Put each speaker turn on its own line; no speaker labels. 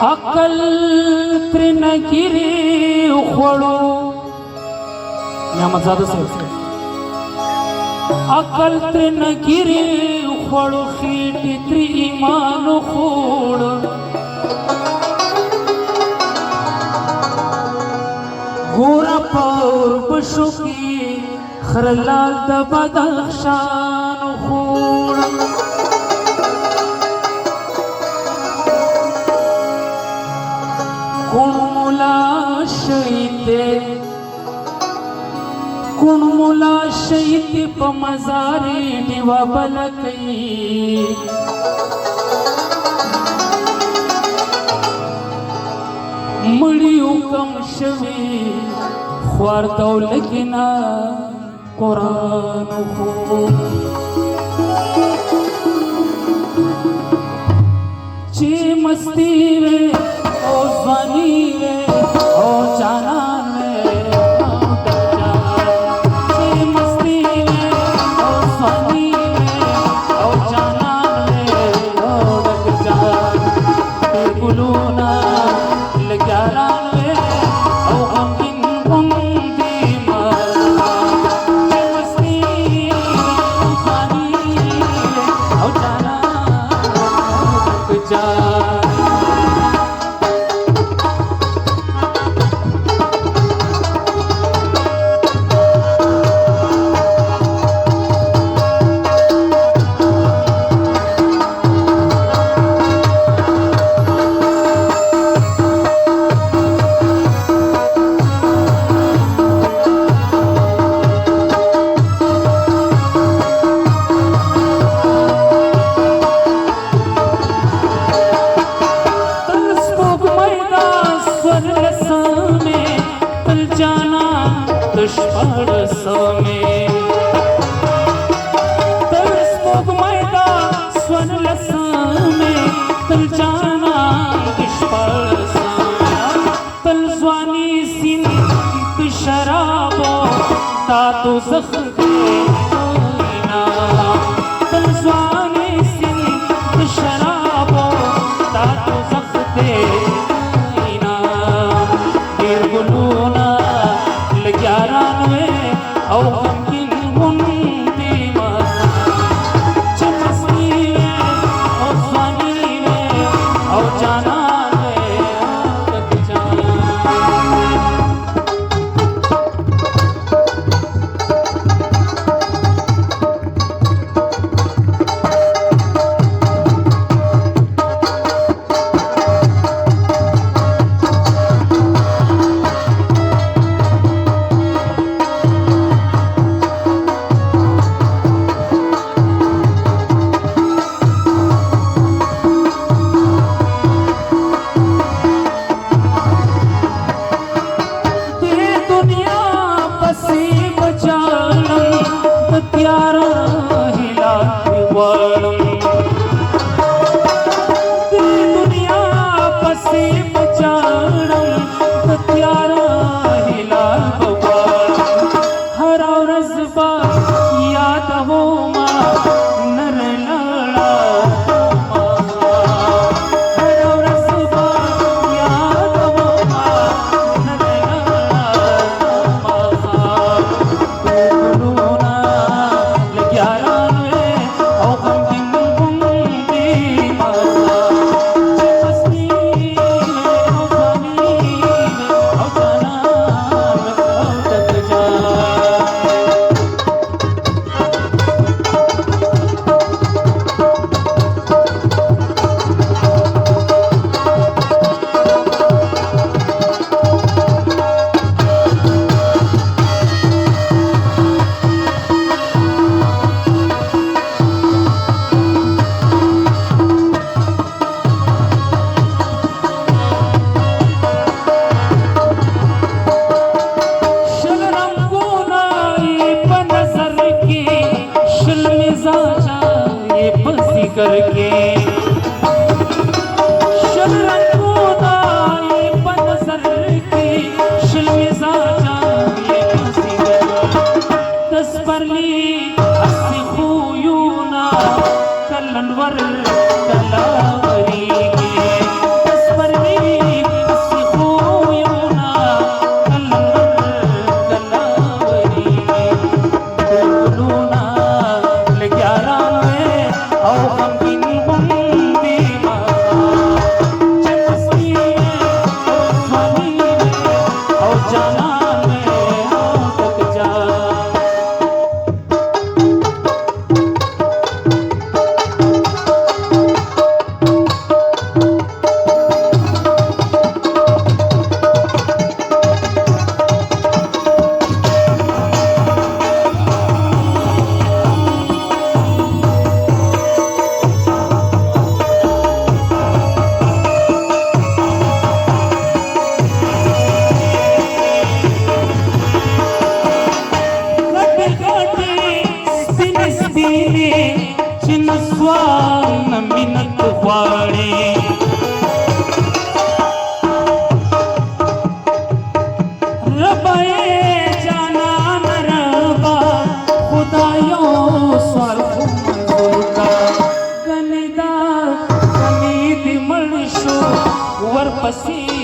عقل ترنګيري خوړو نعمت زاده صاحب عقل ترنګيري خوړو خېټې تر ایمان خوړ ګور پور بشو کی خرلال د بدخشان خوړ کون مولا شهید په مزارې دیوا بل کوي مړیو کم شوي خوار دولګنا قرآن خو چې مستی وې او ځواني وې او جانان تو زخ دینا تلزوانی سن شرابو تا تو زخ دینا دیر گلونا لگیارانوے او غمگین گندی مزا چمسکی وے او زوانی وے او جانان وے لگ جان ورپسې